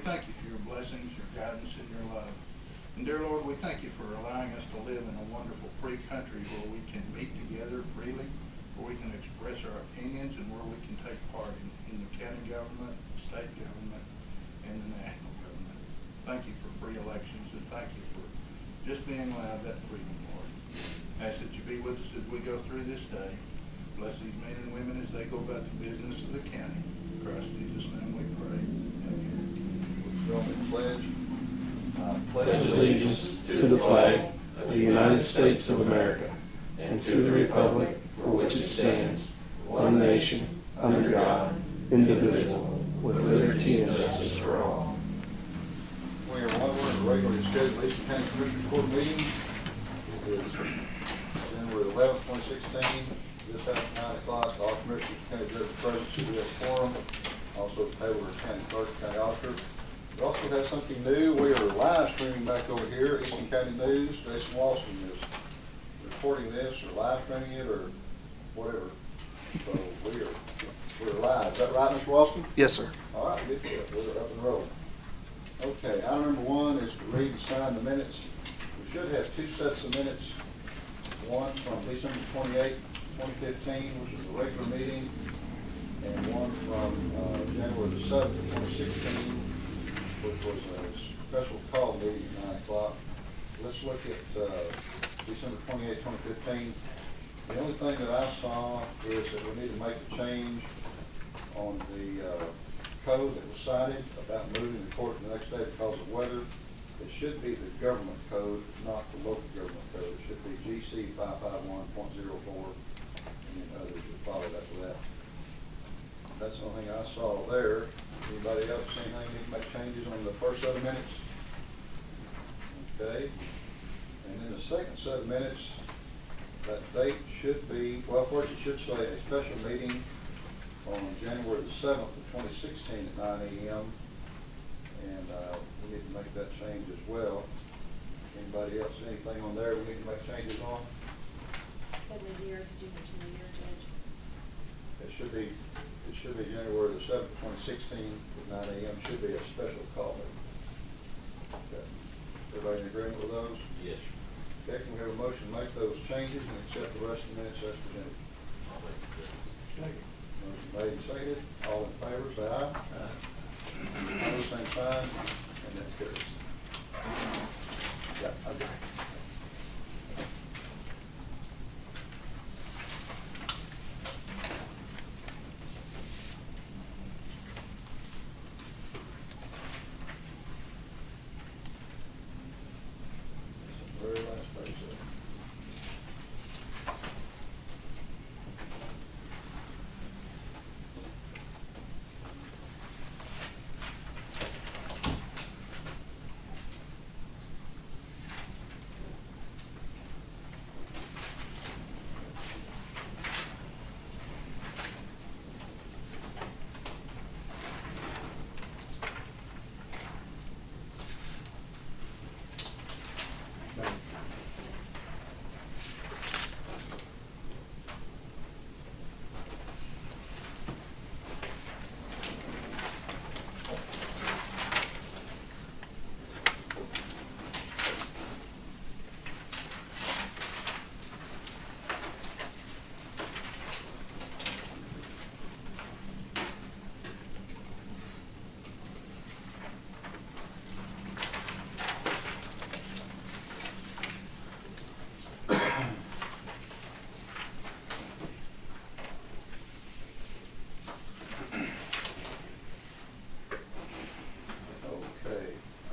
thank you for your blessings, your guidance, and your love. And dear Lord, we thank you for allowing us to live in a wonderful free country where we can meet together freely, where we can express our opinions, and where we can take part in the county government, state government, and the national government. Thank you for free elections, and thank you for just being allowed that freedom, Lord. Ask that you be with us as we go through this day. Bless these men and women as they go about the business of the county. In Christ Jesus' name we pray. Amen. Pledge. Pledge allegiance to the flag of the United States of America and to the republic for which it stands, one nation, under God, indivisible, with liberty and justice for all. We are on a regularly scheduled Eastland County Commissioners Court meeting. It is January 11th, 2016. This after 9 o'clock, all commissioners, county judge present, we have quorum. Also table our county clerk, county auditor. We also have something new. We are live streaming back over here. Eastland County News. Jason Walston is recording this or live streaming it or whatever. So we're live. Is that right, Mr. Walston? Yes, sir. All right, good deal. We're up and rolling. Okay, item number 1 is to read and sign the minutes. We should have 2 sets of minutes. One from December 28th, 2015, which is a regular meeting, and one from January the 7th, 2016, which was a special call meeting at 9 o'clock. Let's look at December 28, 2015. The only thing that I saw is that we need to make a change on the code that was cited about moving the court the next day because of weather. It should be the government code, not the local government code. It should be GC 551.04, and then others would follow that with that. That's the only thing I saw there. Anybody else see anything need to make changes on the first set of minutes? Okay. And then the second set of minutes, that date should be, well, first it should say a special meeting on January the 7th of 2016 at 9 a.m. And we need to make that change as well. Anybody else see anything on there we need to make changes on? Said the year, did you mention the year, Judge? It should be January the 7th, 2016 at 9 a.m. Should be a special call meeting. Okay. Everybody in agreement with those? Yes. Okay, can we have a motion to make those changes and accept the rest of the minutes as presented? Motion made and seconded. All in favor, say aye. Aye. Opposed, same sign, and that carries. Yeah, okay. Very last page there.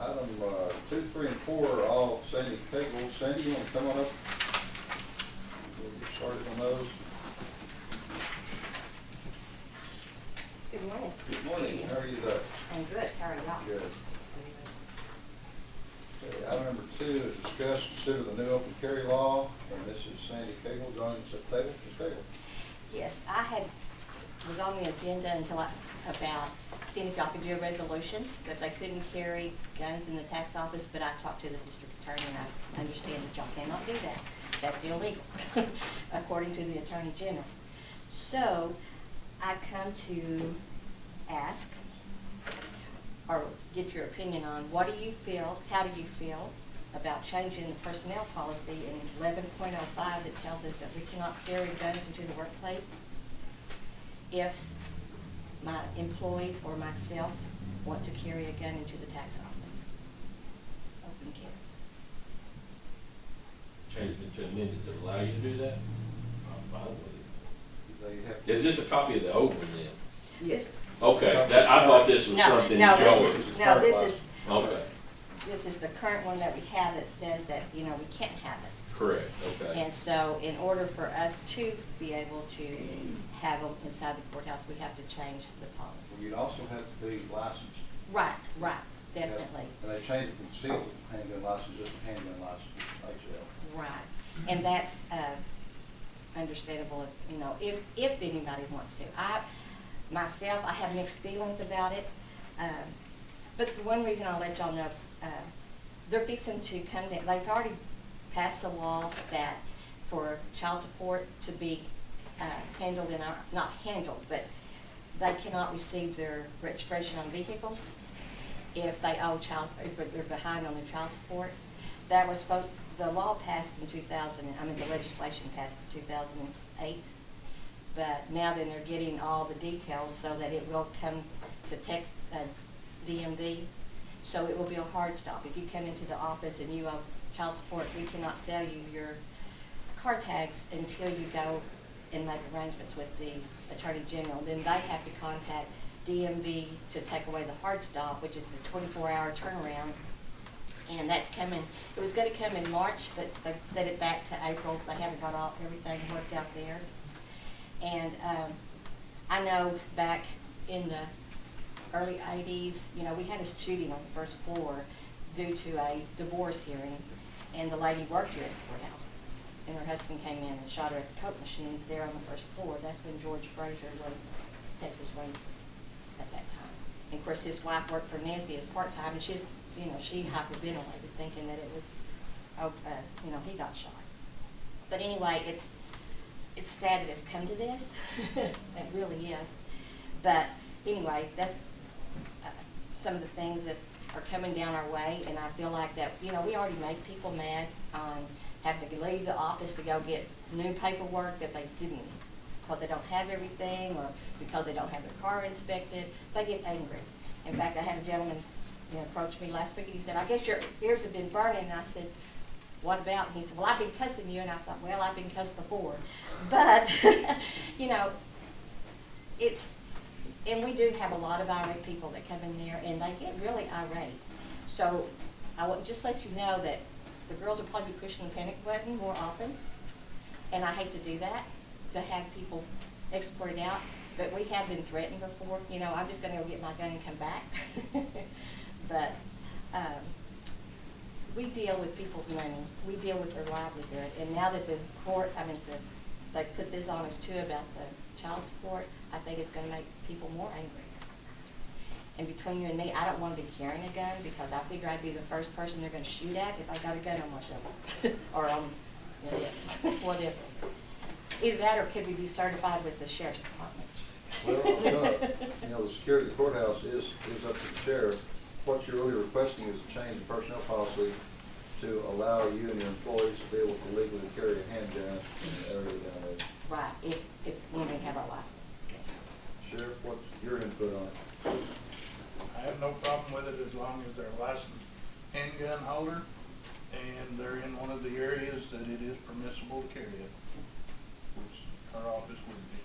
Item 2, 3, and 4 are all Sandy Cagle. Sandy, you want to come on up? We'll get started on those. Good morning. Good morning. How are you today? I'm good. How are y'all? Good. Okay, item number 2 is discuss, consider the new open carry law, and this is Sandy Cagle joining us at the table. Ms. Cagle. Yes, I was on the agenda until about seeing if y'all could do a resolution that they couldn't carry guns in the tax office, but I talked to the district attorney and I understand that y'all cannot do that. That's illegal, according to the attorney general. So I come to ask, or get your opinion on, what do you feel, how do you feel about changing the personnel policy in 11.05 that tells us that we cannot carry guns into the workplace if my employees or myself want to carry a gun into the tax office? Open carry. Changing it to amend it to allow you to do that? I'm fine with They have it. Is this a copy of the old one then? Yes. Okay, that, I thought this was No, something no, George. Okay, this is the current one that we have that says that, you know, we can't have it. correct, okay. And so in order for us to be able to have them inside the courthouse, we have to change the policy. You'd also have to be licensed. Right, definitely. And they changed it from concealed handgun license just to handgun license, HL. Right, and that's understandable, you know, if anybody wants to. Myself, I have mixed feelings about it, but one reason I'll let y'all know, they're fixing to come down, they've already passed a law that for child support to be handled in our, not handled, but they cannot receive their registration on vehicles if they owe if they're behind on their child support. That was the law passed in the legislation passed in 2008. But now then they're getting all the details so that it will come to text DMV. So it will be a hard stop. If you come into the office and you owe child support, we cannot sell you your car tags until you go and make arrangements with the Attorney General. Then they have to contact DMV to take away the hard stop, which is a 24-hour turnaround. And that's coming, it was going to come in March, but they've set it back to April. They haven't got everything worked out there. And I know back in the early 80s, you know, we had a shooting on the first floor due to a divorce hearing, and the lady worked here at the courthouse. And her husband came in and shot her at the Comissioners there on the first floor. That's when George Frazier was Texas Ranger at that time. And of course, his wife worked for Nancy as part-time, and she's, you know, she hyperventilated thinking that it was, you know, he got shot. But anyway, it's sad that it's come to this. It really is. But anyway, that's some of the things that are coming down our way, and I feel like that, you know, we already made people mad on having to leave the office to go get new paperwork that they didn't, because they don't have everything or because they don't have their car inspected. They get angry. In fact, I had a gentleman, you know, approach me last week, and he said, "I guess your ears have been burning." And I said, "What about?" And he said, "Well, I've been cussing you." And I thought, well, I've been cussed before. But, you know, and we do have a lot of irate people that come in there, and they get really irate. So I want to just let you know that the girls will probably be pushing the panic button more often. And I hate to do that, to have people escorted out. But we have been threatened before. You know, I'm just going to go get my gun and come back. But we deal with people's money. We deal with their livelihood. And now that the court, they put this on us too about the child support, I think it's going to make people more angry. And between you and me, I don't want to be carrying a gun because I figure I'd be the first person they're going to shoot at if I got a gun on my shoulder or on, you know, whatever. Either that or could we be certified with the sheriff's department? Well, you know, the security of the courthouse is up to the sheriff. What you're really requesting is a change in personnel policy to allow you and your employees to be able to legally carry a handgun in the area down there. Right, if when we have our license, yes. Sheriff, what's your input on it? I have no problem with it as long as they're a licensed handgun holder and they're in one of the areas that it is permissible to carry it, which our office would be.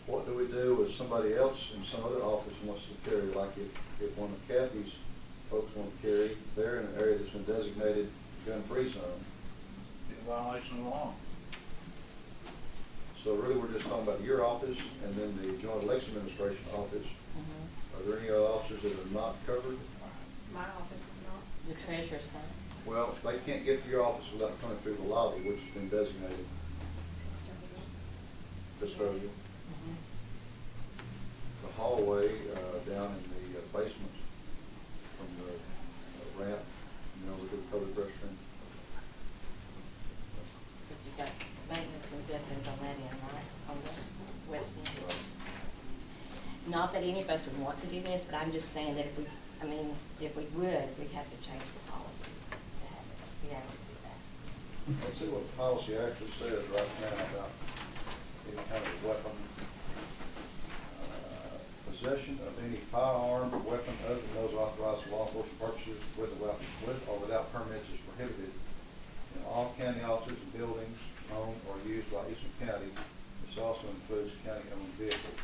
What do we do if somebody else in some other office wants to carry, like if one of Kathy's folks want to carry, they're in an area that's been designated gun-free zone? Be a violation of the law. So really, we're just talking about your office and then the Joint Election Administration office. Mm-hmm. Are there any other officers that are not covered? My office is not. The treasurer's not. Well, they can't get to your office without coming through the lobby, which has been designated custodial. Mm-hmm. The hallway down in the basement from the ramp, you know, with the public restroom. But you got maintenance and veterans on that end, right? On the west end. not that any of us would want to do this, but I'm just saying that if we, I mean, if we would, we'd have to change the policy to have it, be able to do that. Let's see what the policy actually says right now about any kind of weapon. Possession of any firearm or weapon other than those authorized for law enforcement purposes with or without permits is prohibited in all county offices and buildings owned or used by Eastland County. This also includes county-owned vehicles.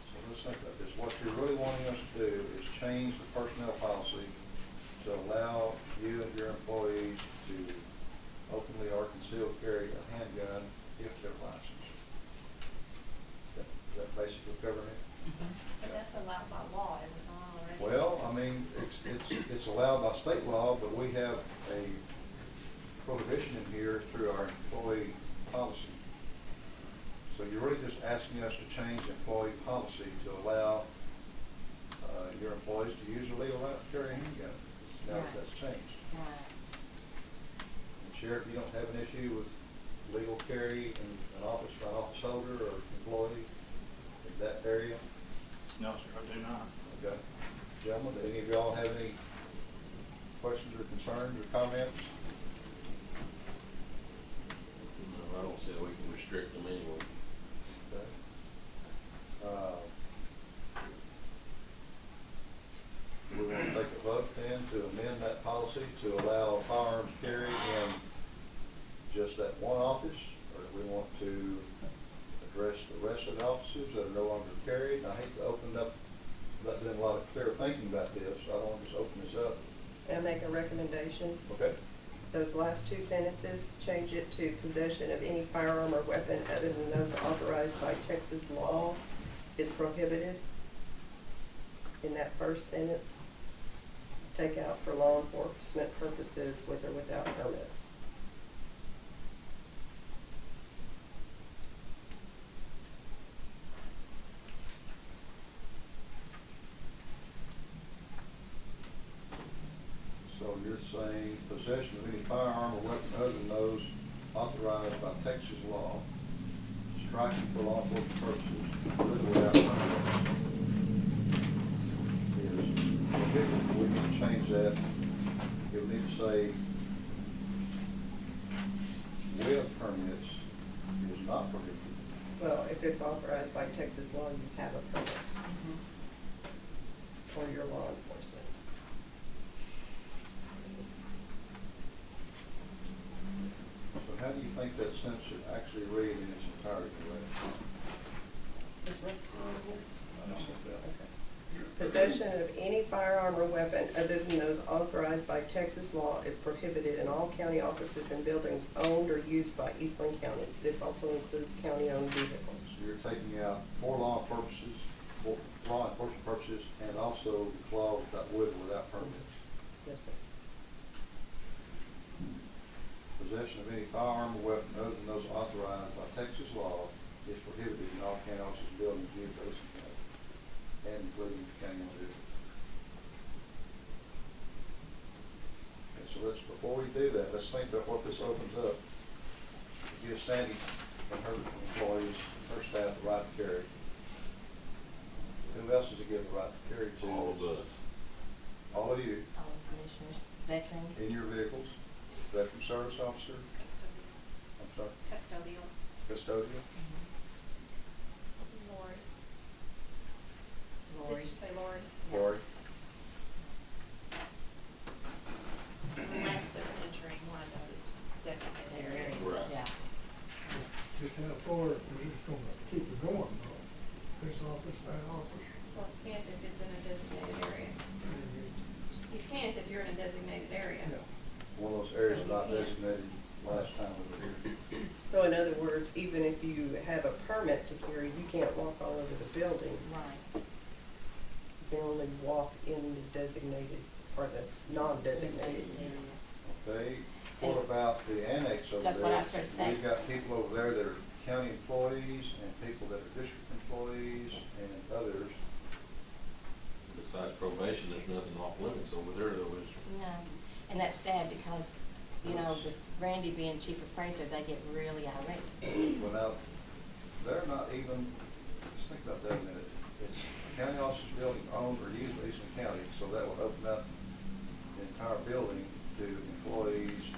So let's think about this. What you're really wanting us to do is change the personnel policy to allow you and your employees to openly or concealed carry a handgun if they're licensed. Is that basically covering it? But that's allowed by law, is it not already? Well, I mean, it's allowed by state law, but we have a prohibition in here through our employee policy. So you're really just asking us to change employee policy to allow your employees to use or legal right to carry a handgun. Now that that's changed. Right. And Sheriff, you don't have an issue with legal carry in an office for an office holder or employee in that area? No, sir, I do not. Okay. Gentlemen, do any of y'all have any questions or concerns or comments? No, I don't see how we can restrict them anyway. Okay. We want to take a vote then to amend that policy to allow firearms carry in just that one office, or do we want to address the rest of the offices that are no longer carried? And I hate to open up, without doing a lot of clear thinking about this, so I don't want to just open this up. Can I make a recommendation? Okay? Those last two sentences, change it to possession of any firearm or weapon other than those authorized by Texas law is prohibited. In that first sentence, take out for law enforcement purposes with or without permits. So you're saying possession of any firearm or weapon other than those authorized by Texas law, striking for law enforcement purposes, with or without permits, is prohibited. We need to change that. It would need to say with permits is not prohibited. Well, if it's authorized by Texas law, you have a permit for your law enforcement. So how do you think that sentence should actually read in its entirety? Is Russ still in here? I don't think that. Okay. Possession of any firearm or weapon other than those authorized by Texas law is prohibited in all county offices and buildings owned or used by Eastland County. This also includes county-owned vehicles. So you're taking out for law enforcement purposes, and also the clause about with or without permits. Yes, sir. Possession of any firearm or weapon other than those authorized by Texas law is prohibited in all county offices and buildings used by Eastland County, and including county-owned vehicles. Okay, so before we do that, let's think about what this opens up. Give Sandy and her employees, her staff, the right to carry. Who else does it give the right to carry to? All of us. All of you, All the commissioners, veteran, in your vehicles, veteran service officer, Custodial. I'm sorry, Custodial. custodial, Lord. Lori. Did you say Lord? Lori. Unless they're entering one of those designated There areas. is, Right. yeah. Just how far, we're just gonna keep it going, though. This office, that office. Well, you can't if it's in a designated area. You can't if you're in a designated area. Yeah. One of those areas So not we can't. designated last time we were here. So in other words, even if you have a permit to carry, you can't walk all over the building. Right. You can only walk in the designated, or the non-designated. Okay, what about the annex over there? That's what I was trying to say. We've got people over there that are county employees and people that are district employees and others besides probation, there's nothing off limits over there though, is there? No, and that's sad because, you know, with Randy being chief appraiser, they get really irate. Well, now, they're not even, let's think about that a minute. It's county offices building owned or used by Eastland County, so that would open up the entire building to employees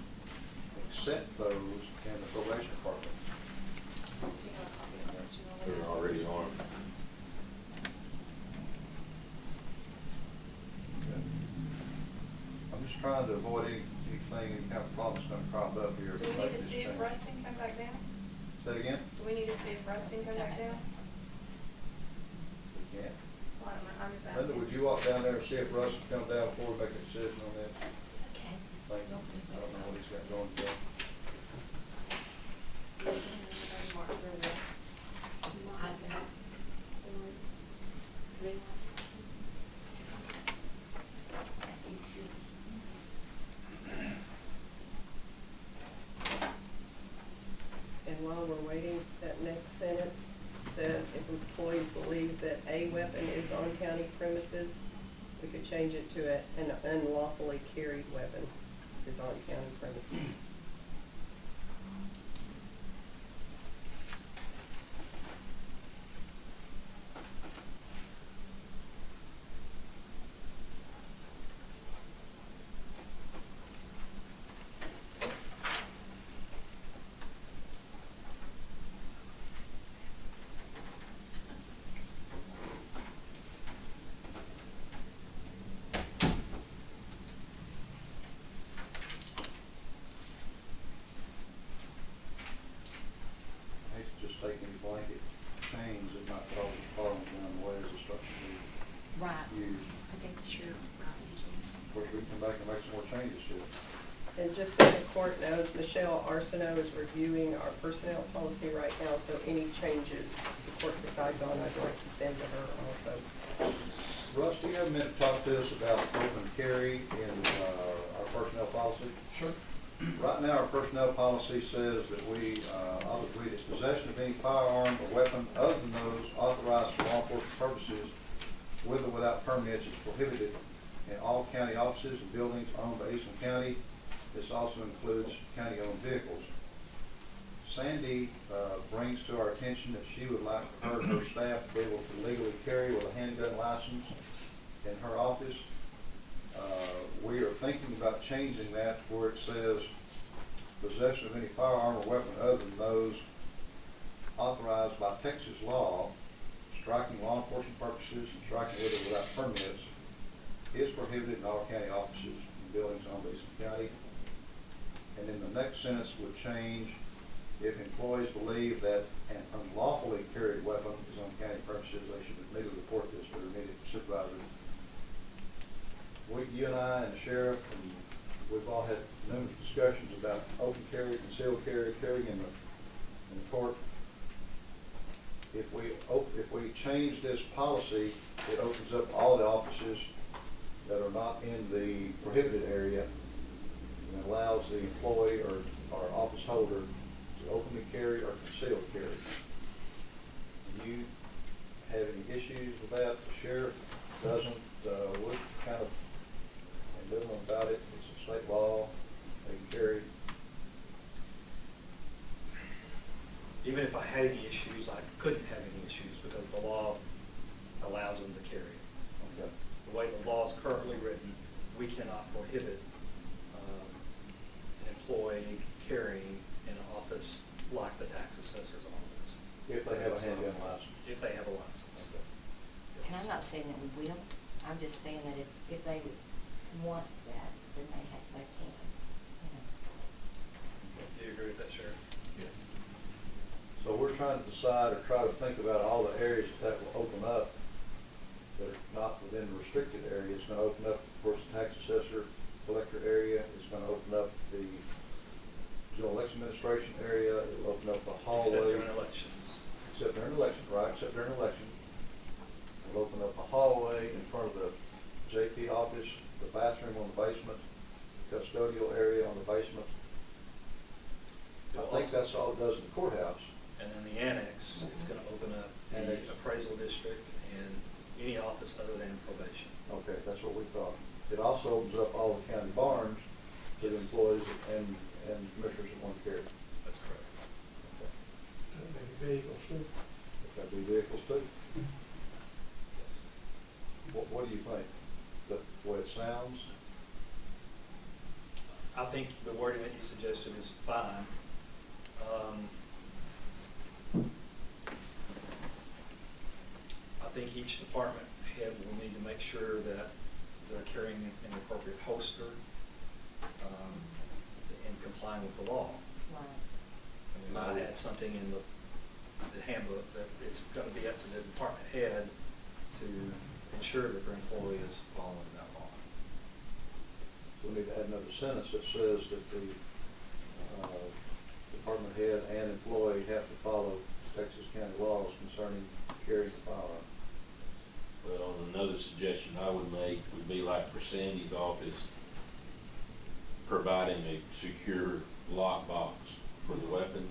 except those in the probation department. Do you have a copy of this? You want to- They're already on. I'm just trying to avoid anything, any kind of problems gonna crop up here. Do we need to see if Rustin come back down? Say that again? Do we need to see if Rustin come back down? We can't. Well, I'm just Linda, asking. would you walk down there and see if Russ can come down before we make a decision on that? Okay. Thank you. I don't know what he's got going today. Mark, is there this? And while we're waiting, that next sentence says if employees believe that a weapon is on county premises, we could change it to an unlawfully carried weapon is on county premises. I hate to just take any blanket change that might cause a problem down the way as a structure Right. we use. Okay, sure. Of course, we can come back and make some more changes to it. And just so the court knows, Michelle Arsenault is reviewing our personnel policy right now, so any changes the court decides on, I'd like to send to her also. Russ, do you have a minute to talk to us about open carry in our personnel policy? Sure. Right now, our personnel policy says that I'll just read it, possession of any firearm or weapon other than those authorized for law enforcement purposes with or without permits is prohibited in all county offices and buildings owned by Eastland County. This also includes county-owned vehicles. Sandy brings to our attention that she would like for her and her staff to be able to legally carry with a handgun license in her office. We are thinking about changing that where it says possession of any firearm or weapon other than those authorized by Texas law, striking law enforcement purposes and striking with or without permits, is prohibited in all county offices and buildings owned by Eastland County. And then the next sentence would change, if employees believe that an unlawfully carried weapon is on county premises, they should immediately report this to their immediate supervisor. You and I and the sheriff, and we've all had numerous discussions about open carry, concealed carry, carrying in the court. If we change this policy, it opens up all the offices that are not in the prohibited area and allows the employee or office holder to openly carry or concealed carry. Do you have any issues with that? The sheriff doesn't. We're kind of ambivalent about it. It's a state law. They can carry. Even if I had any issues, I couldn't have any issues because the law allows them to carry. Okay. The way the law is currently written, we cannot prohibit an employee carrying in an office like the tax assessor's office. If they have a handgun license. If they have a license. Okay. And I'm not saying that we will, I'm just saying that if they want that, then they can, you know. Do you agree with that, Sheriff? Yeah. So we're trying to decide or try to think about all the areas that will open up that are not within the restricted area. It's going to open up, of course, the tax assessor collector area. It's going to open up the general election administration area. It will open up the hallway. Except during elections. Except during election, right, except during election. We'll open up the hallway in front of the JP office, the bathroom on the basement, custodial area on the basement. I think that's all it does in the courthouse. And then the annex, it's going to open up the Annex. appraisal district and any office other than probation. It also opens up all the county barns to the Yes. employees and commissioners that want to carry. That's correct. That many vehicles too. That'd be vehicles too. Yes. What do you think? The way it sounds? I think the wording that you suggested is fine. I think each department head will need to make sure that they're carrying an appropriate holster, and complying with the law. Right. And we might add something in the handbook that it's gonna be up to the department head to ensure that their employee is following that law. We need to add another sentence that says that the department head and employee have to follow Texas county laws concerning carrying the firearm. Well, another suggestion I would make would be like for Sandy's office, providing a secure lockbox for the weapons,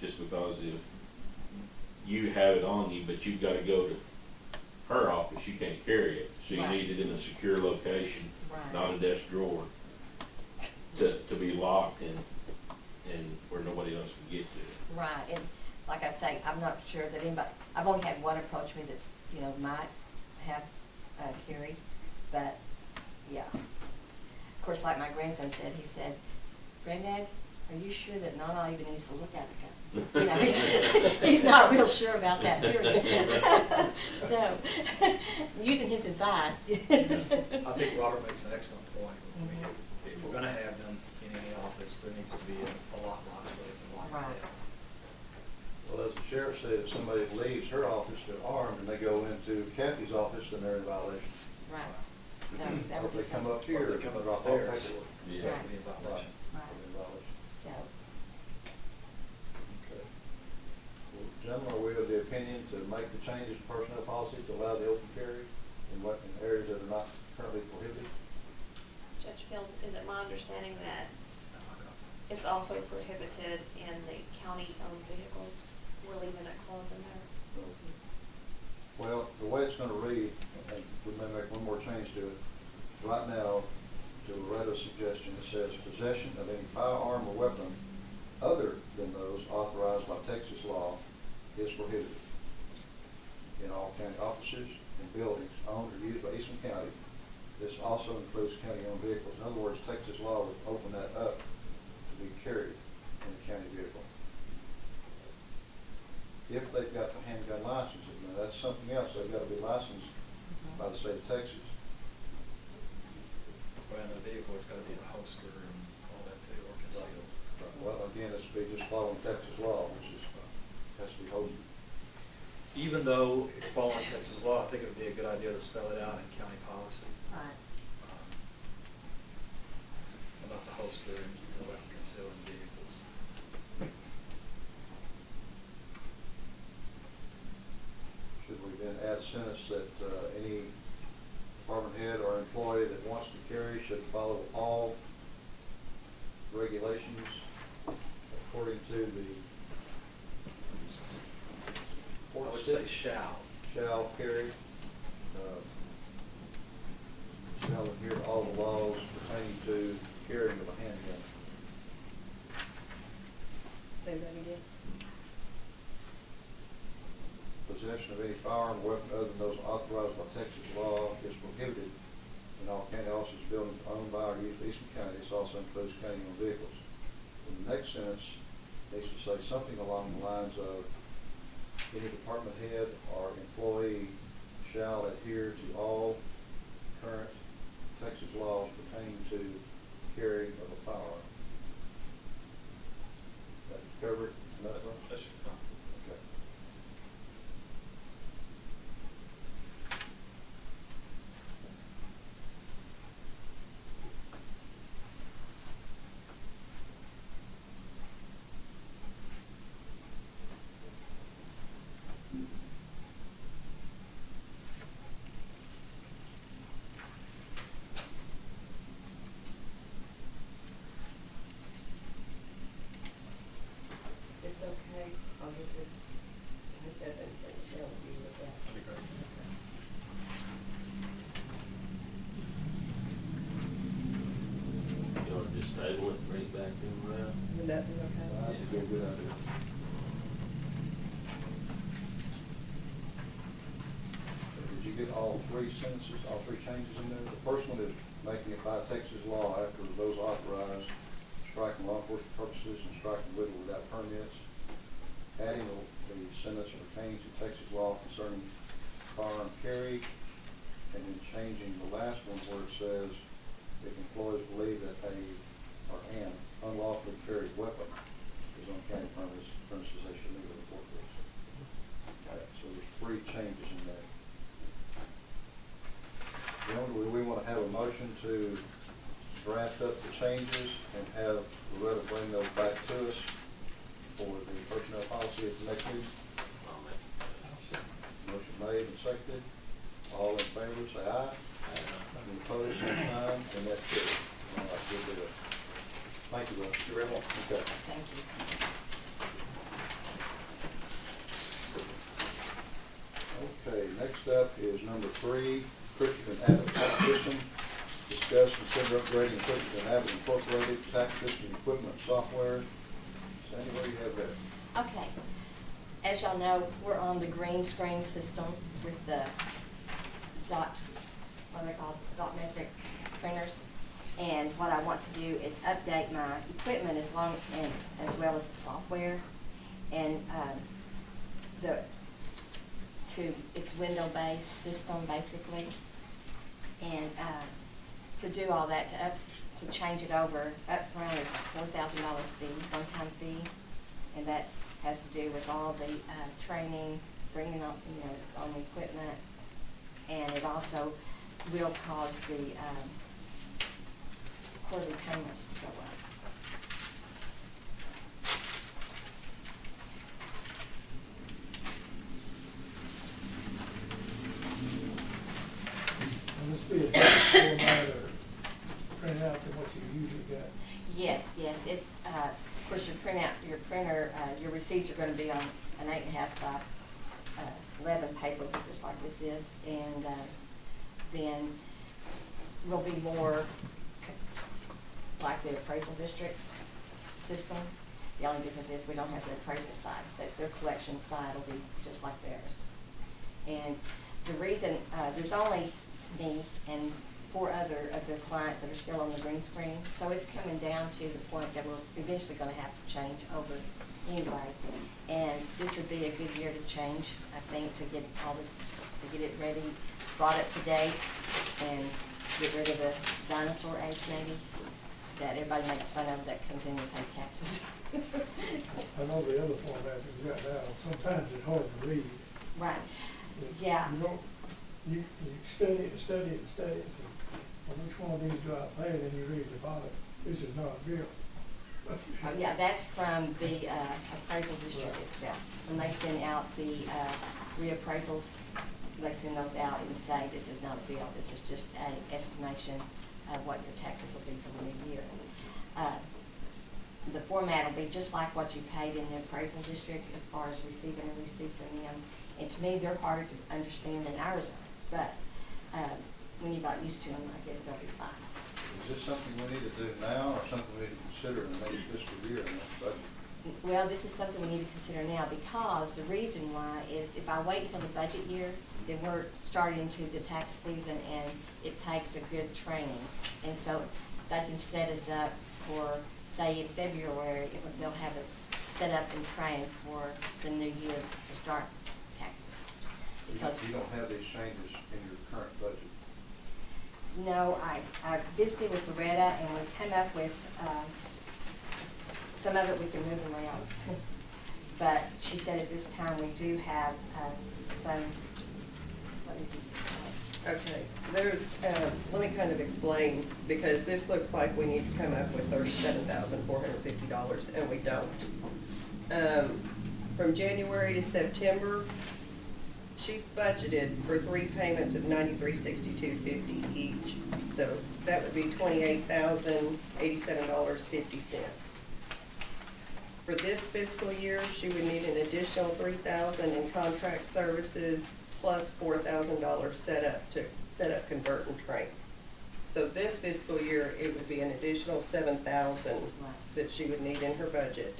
just because if you have it on you, but you've gotta go to her office, you can't carry it, so you Right. need it in a secure location, Right. not a desk drawer, to be locked and where nobody else can get to it. Right, and like I say, I'm not sure that anybody, I've only had one approach me that's, might have but, yeah. Of course, like my grandson said, he said, "Granddad, are you sure that Nana even needs to look at the gun?" He's not real sure about that, period. So, using his advice. I think Robert makes an excellent point. I mean, if we're gonna have them in any office, there needs to be a lockbox where they can lock it Right. down. Well, as the sheriff said, if somebody leaves her office, they're armed, and they go into Kathy's office, then they're in violation. Right, so that Or would if be they come something. up here, Or they they come can drop off upstairs. paperwork. Yeah. That would be a violation. Right. They're in violation. So, Okay. Well, gentlemen, are we of the opinion to make the changes to personnel policy to allow the open carry in areas that are not currently prohibited? Judge Fields, is it my understanding that it's also prohibited in the county-owned vehicles? We're leaving a clause in there. Well, the way it's gonna read, and we may make one more change to it, right now, to Loretta's suggestion, it says possession of any firearm or weapon other than those authorized by Texas law is prohibited in all county offices and buildings owned or used by Eastland County. This also includes county-owned vehicles. In other words, Texas law would open that up to be carried in a county vehicle. If they've got the handgun license, now that's something else, they've got to be licensed by the state of Texas. But in the vehicle, it's gotta be in a holster and all that too, or concealed. Well, again, it's be just following Texas law, which is, has to be holstered. Even though it's following Texas law, I think it would be a good idea to spell it out in county policy. right. About the holster and keeping the weapon concealed in vehicles. Should we then add a sentence that any department head or employee that wants to carry should follow all regulations according to the I would say shall. shall carry, shall adhere to all the laws pertaining to carrying of a handgun. Say that again. Possession of any firearm or weapon other than those authorized by Texas law is prohibited in all county offices, buildings owned by or used by Eastland County. This also includes county-owned vehicles. And the next sentence needs to say something along the lines of any department head or employee shall adhere to all current Texas laws pertaining to carrying of a firearm. That cover it? That should come. Okay. Would that be okay? That'd be a good idea. Did you get all three sentences, all three changes in there? The first one is making it by Texas law after those authorized, striking law enforcement purposes and striking little without permits. Adding the sentence pertaining to Texas law concerning firearm carry, and then changing the last one where it says if employees believe that an unlawfully carried weapon is on county premises, they should need to report this. Okay, so there's three changes in there. Then we want to have a motion to draft up the changes and have Loretta bring those back to us for the personnel policy at the next meeting. Motion made and seconded. All in favor, say aye. Any opposed, same sign, and that's it. All right, good deal. Thank you, Russ. You're very welcome. Okay. Thank you. Okay, next up is number 3, Christian and Abbott tax system. Discuss, consider upgrading Christian and Abbott Incorporated tax system equipment software. Sandy, what do you have there? Okay. As y'all know, we're on the green screen system with the what are they called, dot metric printers. And what I want to do is update my equipment as well as the software. And it's window-based system basically. And to do all that, to change it over, up front is a $4,000 fee, one-time fee, and that has to do with all the training, bringing on, on the equipment, and it also will cause the quarterly payments to go up. Will this be a different format or print out than what you usually get? Yes, it's, of course, your printer, your receipts are gonna be on an 8.5 by 11 paper, just like this is, and then will be more like the appraisal district's system. The only difference is we don't have the appraisal side, but their collection side will be just like theirs. And the reason, there's only me and 4 other of their clients that are still on the green screen, so it's coming down to the point that we're eventually gonna have to change over anyway. And this would be a good year to change, I think, to get it ready, brought up to date, and get rid of the dinosaur age maybe, that everybody makes fun of that comes in to pay taxes. I know the other format we've got now, sometimes it's hard to read. Right, But yeah. You study it and say, well, which one of these do I pay? And then you read the bottom, this is not a bill. Yeah, that's from the appraisal district itself. When they send out the reappraisals, they send those out and say, this is not a bill, this is just an estimation of what your taxes will be for the new year. The format will be just like what you paid in the appraisal district as far as receiving a receipt from them. And to me, they're harder to understand than ours are, but when you got used to them, I guess they'll be fine. Is this something we need to do now, or something we need to consider in the next fiscal year in this budget? Well, this is something we need to consider now, because the reason why is if I wait until the budget year, then we're starting into the tax season and it takes a good training. And so they can set us up for, say in February, they'll have us set up and trained for the new year to start taxes. Because You don't have these changes in your current budget? no, I visited with Loretta and we came up with, some of it we can move around. But she said at this time we do have some, what did you Okay, there's, let me kind of explain, because this looks like we need to come up with $37,450, and we don't. From January to September, she's budgeted for 3 payments of $93.6250 each. So that would be $28,087.50. For this fiscal year, she would need an additional $3,000 in contract services plus $4,000 set up, convert, and train. So this fiscal year, it would be an additional 7,000 that she would need in her budget.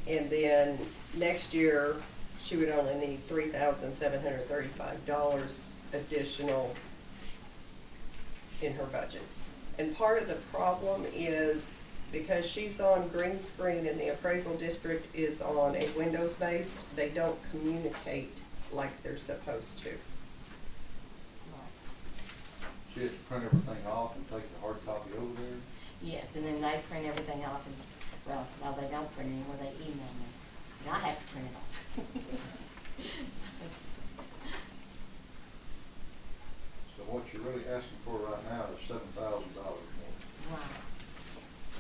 And then next year, she would only need $3,735 additional in her budget. And part of the problem is because she's on green screen and the appraisal district is on a Windows-based, they don't communicate like they're supposed to. She has to print everything off and take the hard copy over there? Yes, and then they print everything off and, well, no, they don't print it anymore, they email me. And I have to print it off. So what you're really asking for right now is $7,000 more. Right.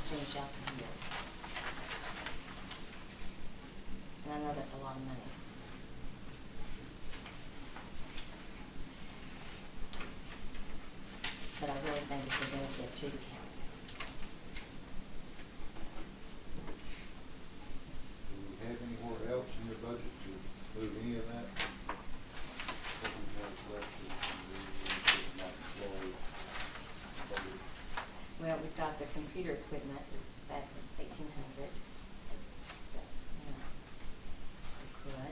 Finish out the year. And I know that's a lot of money. But I really think it's a benefit to the county. Do we have anywhere else in your budget to move any of that? What we have left is not employed budget. Well, we've got the computer equipment, that was 1,800. Yeah. We could.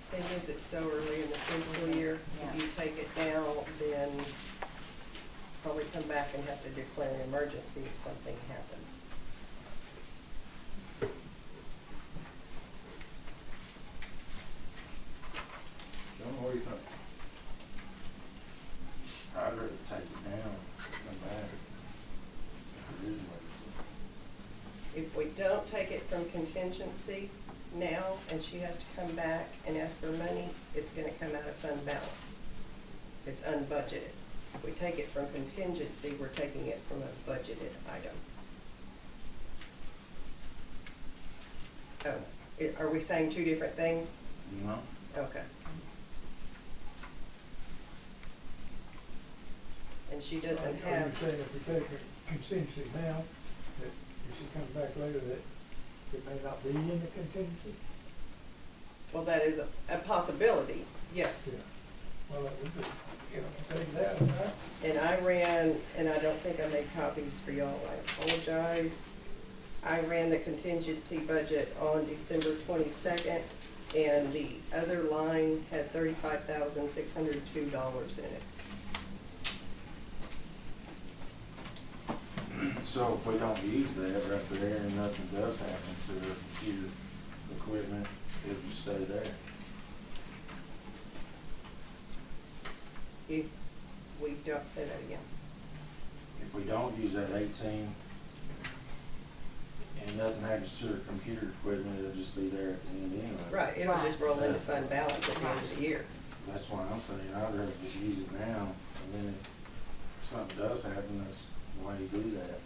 Thing is, it's so early in the fiscal year, Yeah. if you take it down, then probably come back and have to declare an emergency if something happens. John, what do you think? I'd rather take it down, come back. If it is emergency. If we don't take it from contingency now, and she has to come back and ask for money, it's gonna come out of fund balance. It's unbudgeted. If we take it from contingency, we're taking it from a budgeted item. Oh, are we saying two different things? No? Okay. And she doesn't Are you have, saying if we take it contingency now, that if she comes back later, that it may not be in the contingency? well, that is a possibility, yes. Yeah. Well, we could, take that, huh? And I ran, and I don't think I made copies for y'all, I apologize. I ran the contingency budget on December 22nd, and the other line had $35,602 in it. So if we don't use that right there and nothing does happen to the computer equipment, it'll just stay there. If we don't, say that again. If we don't use that 18 and nothing happens to the computer equipment, it'll just be there at the end anyway. Right, it'll just roll into fund balance at the end of the year. That's why I'm saying I'd rather just use it now, and then if something does happen, that's why you do that.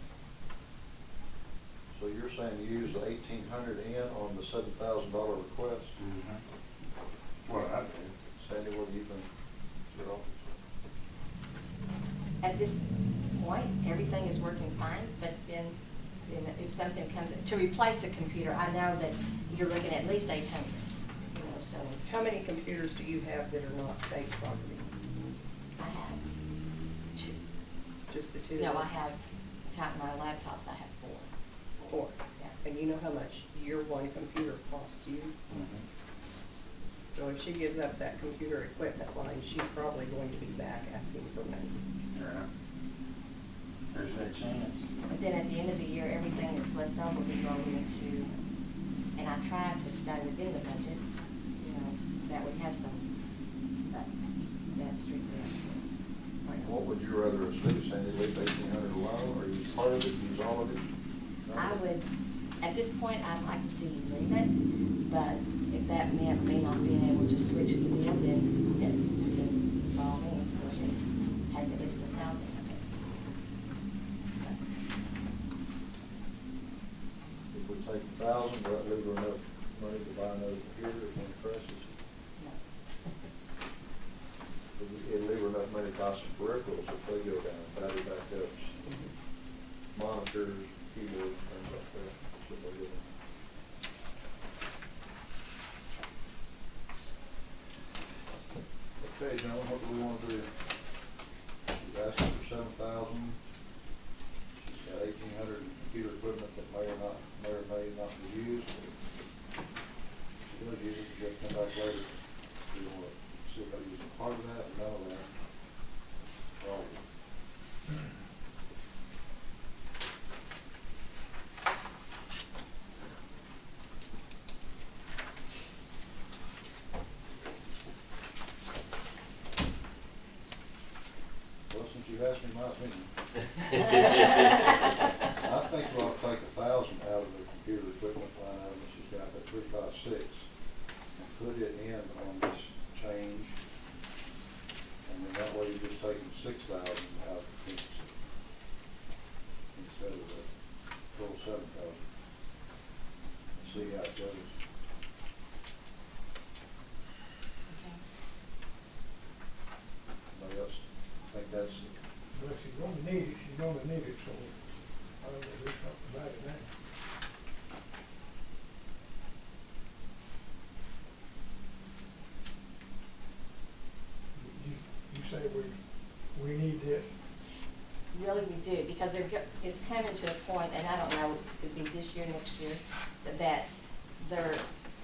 So you're saying you use the $1,800 in on the $7,000 request? Well, I do. Sandy, what do you think? Your office? At this point, everything is working fine, but then if something comes, to replace a computer, I know that you're looking at least 800, so. How many computers do you have that are not state property? I have two. Just the two? No, I have, counting my laptops, I have 4. 4. Yeah. And you know how much your one computer costs you? So if she gives up that computer equipment line, she's probably going to be back asking for money. Yeah. There's that chance. But then at the end of the year, everything that's left over will be rolled into, and I try to stay within the budget, that we have some, but that's strictly up to. What would you rather us do, Sandy, leave $1,800 alone, or use part of it, use all of it? I would, at this point, I'd like to see you leave it, but if that meant me not being able to switch the deal, then yes, then by all means, go ahead and take at least 1,000 of it. If we take 1,000, will that leave her enough money to buy another computer when it crashes? No. It'll leave her enough money to buy some peripherals if they go down, battery backups, monitors, keyboards, things like that. That's what they do. Okay, gentlemen, what do we want to do? Well, since you asked me my opinion, I think we ought to take 1,000 out of the computer equipment line item that she's got, that 356, and put it in on this change. And then that way you're just taking 6,000 out of contingency instead of the total 7,000. See how it goes. Anybody else think that's? Well, if she's gonna need it, she's gonna need it, so I don't know, do something about it now. You say we need this. Really, we do, because it's coming to a point, and I don't know if it'll be this year, next year, that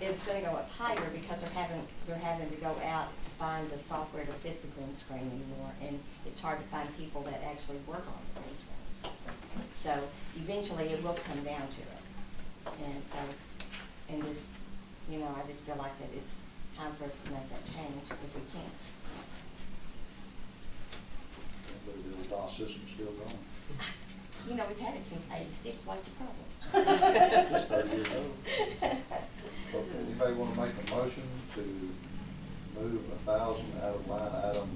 it's gonna go up higher because they're having to go out to find the software to fit the green screen anymore, and it's hard to find people that actually work on the green screens. So eventually it will come down to it. And so, and this, I just feel like that it's time for us to make that change if we can. But the DOS system's still going. We've had it since '86, what's the problem? Just 30 years old. Okay, anybody want to make a motion to move 1,000 out of line item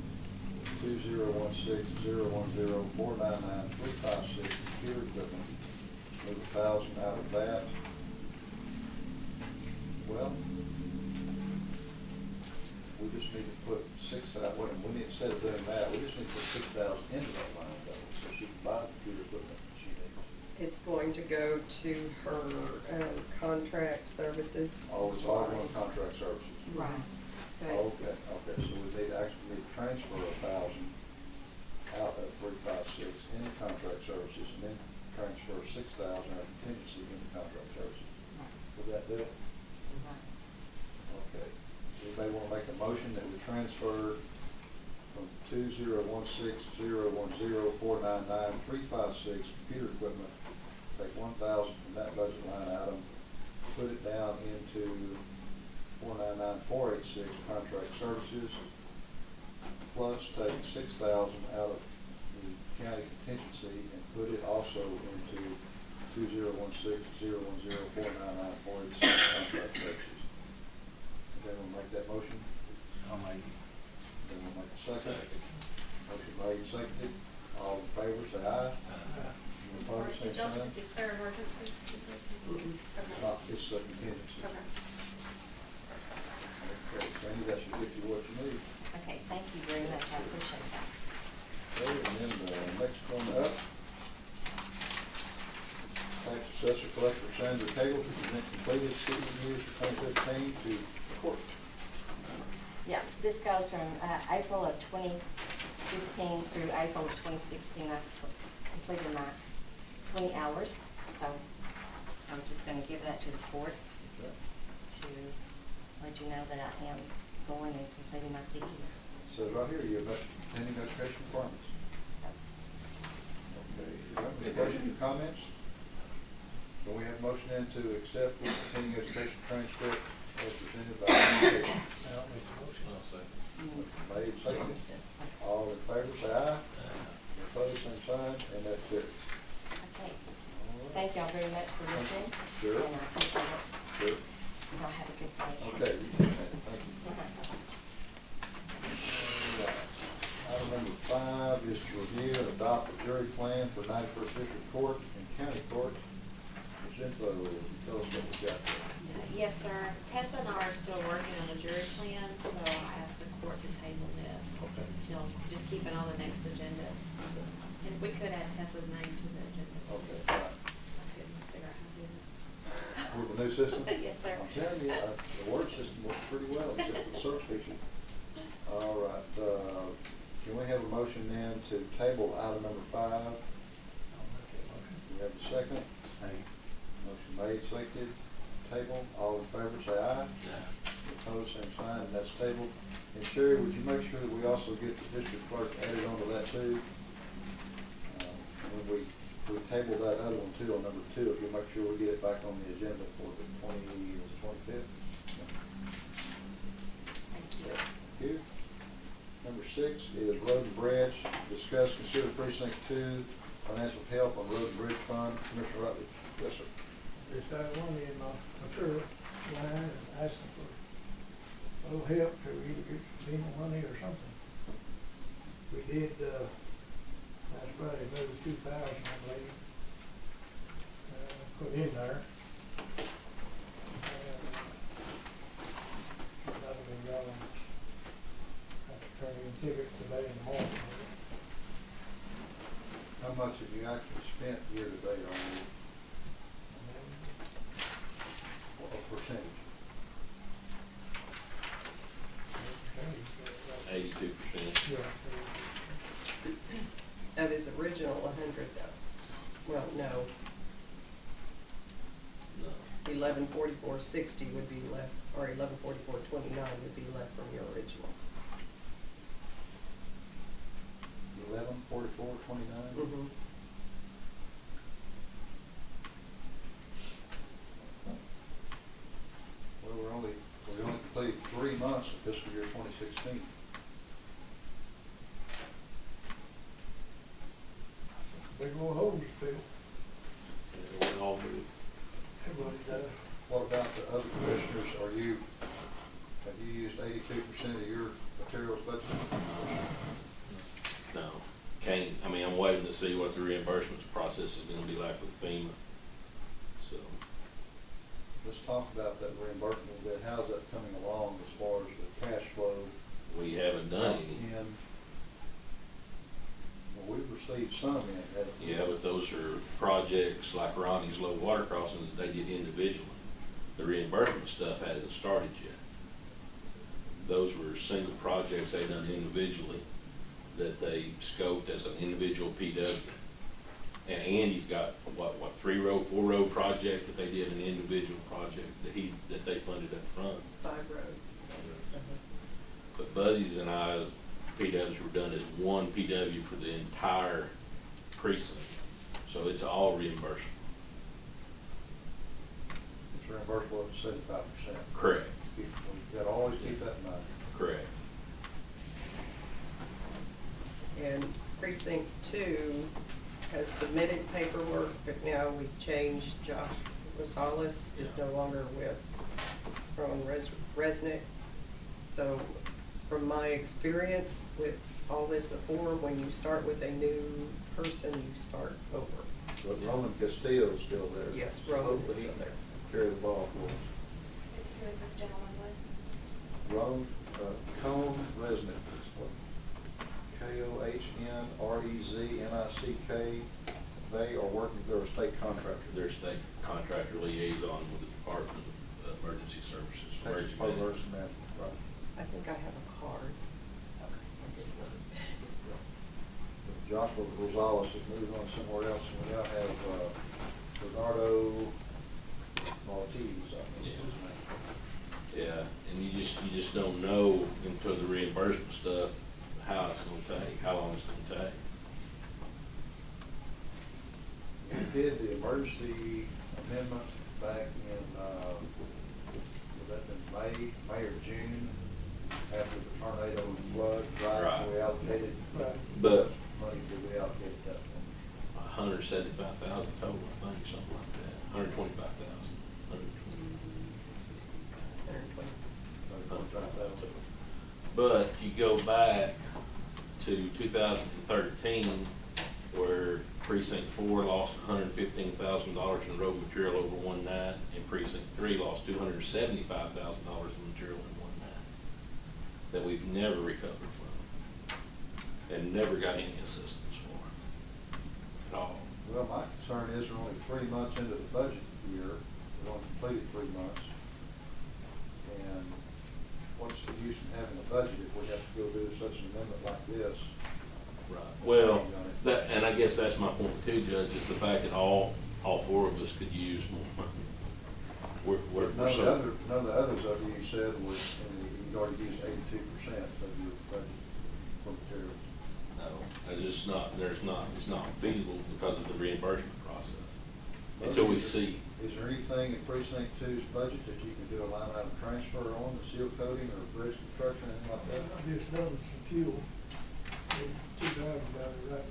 2016-010-499-356 computer equipment? Move 1,000 out of that. Well, we just need to put 6,000. Instead of doing that, we just need to put 6,000 into that line item so she can buy the computer equipment that she needs. It's going to go to her contract services. Oh, it's all going to contract services. Right. So Okay, so we need to actually transfer 1,000 out of 356 into contract services, and then transfer 6,000 out of contingency into contract services. Would that do it? Okay. Anybody want to make a motion that we transfer from 2016-010-499-356 computer equipment, take 1,000 from that budget line item, put it down into 499-486 contract services, plus take 6,000 out of the county contingency and put it also into 2016-010-499-486 contract services. Anyone make that motion? I'll make it. Anyone make a second? Motion made and seconded. All in favor, say aye. Any opposed, say Did y'all sign. declare emergency? It's a contingency. Okay. Okay, Sandy, that should get you what you need. Okay, thank you very much, I appreciate that. Okay, and then the next one up, tax assessor collector Sandra Cagle to present completed city years for 2015 to the court. Yeah, this goes from April of 2015 through April of 2016. I completed my 20 hours, so I'm just going to give that to the court Okay. to let you know that I am going and completing my CEs. So right here, you have pending education requirements. Okay, is there any questions or comments? Can we have a motion then to accept the continuing education transcript as presented by the I'll make the motion. I'll second. made, seconded? All in favor, say aye. Opposed, same sign, and that's it. Okay, All right. thank y'all very much for listening. Sure. And I appreciate it. Sure. Y'all have a good day. Okay, thank you. Item number 5 is to review and adopt a jury plan for 91st District Court and County Court. Ms. Info, tell us what we got there. Yes, sir. Tessa and I are still working on the jury plan, so I asked the court to table this Okay. until, just keep it on the next agenda. And we could add Tessa's name to the agenda. Okay, fine. I couldn't figure out how to do that. With the new system? Yes, sir. I'm telling you, the word system works pretty well, except for the search feature. All right, can we have a motion then to table item number 5? I'll make that motion. Do we have a second? Motion made, seconded, table. All in favor, say aye. Opposed, same sign, and that's tabled. And Sherry, would you make sure that we also get the district clerk added onto that too? When we table that other one too, on number 2, if you make sure we get it back on the agenda for the 25th. Thank you. Thank you. Number 6 is road and bridge. Discuss, consider precinct 2, financial help on road and bridge fund. Commissioner Rutledge. Yes, sir. Just had one in my material line and asking for a little help to either get some more money or something. We did, last Friday, maybe 2,000, I believe, put in there. Nothing been going. Have to turn in tickets today in the morning. How much have you actually spent year to date on it? What percentage? 82%. Yeah. Of his original 100 though. Well, no, No. 1144.60 would be left, or 1144.29 would be left from your original. 1144.29. Mm-hmm. Well, we only completed 3 months of fiscal year 2016. Big old hole you fill. Yeah, we all move. Everybody does. What about the other commissioners? Have you used 82% of your materials budget? No, I'm waiting to see what the reimbursements process is gonna be like with FEMA. So, Let's talk about that reimbursement a bit. How's that coming along as far as the cash flow? we haven't done any. And, well, we've received some in, haven't we? Yeah, but those are projects like Ronnie's low water crossings that they did individually. The reimbursement stuff hasn't started yet. Those were single projects they done individually that they scoped as an individual PW. And Andy's got, what, 4 road project that they did an individual project that they funded up front. It's 5 roads. But Buzzy's and I, PWs were done as one PW for the entire precinct. So it's all reimbursable. It's reimbursable up to 75%. Correct. We've got to always keep that in mind. Correct. And precinct 2 has submitted paperwork, but now we've changed. Josh Rosales is no longer with Resnick. So from my experience with all this before, when you start with a new person, you start over. But Roland Castillo's still there. Yes, Roland is Hopefully he still there. can carry the ball for us. Who is this gentleman with? Roland, Cone Resnick, K-O-H-N-R-E-Z-N-I-C-K. They are working, they're a state contractor. Their state contractor liaison with the Department of Emergency Services. Texas Emergency Public Management. Works Management, right. I think I have a card. Joshua Rosales has moved on somewhere else, and we now have Bernardo Maltese, I think is his name. Yeah, and you just don't know until the reimbursement stuff, how it's gonna take, how long it's gonna take. We did the emergency amendment back in, would that have been May or June, after the tornado and flood, right? Right. We allocated, Right. But money did we allocate that one? 175,000 total, I think, something like that, 125,000. 125,000. But you go back to 2013, where precinct 4 lost $115,000 in road material over one night, and precinct 3 lost $275,000 in material in one night, that we've never recovered from, and never got any assistance for at all. Well, my concern is we're only 3 months into the budget year, we've only completed 3 months. And what's the use in having a budget if we have to go do such an amendment like this? Right. Well, that, and I guess that's my point too, Judge, is the fact that all 4 of us could use more money. We're None of so. the others of you said were, you'd already used 82% of your budget for materials. No, it's just not, it's not feasible because of the reimbursement process. until we see. Is there anything in precinct two's budget that you can do a line item transfer on, the seal coating or bridge construction, anything like that? I just done some fuel, 2,000 down there, right.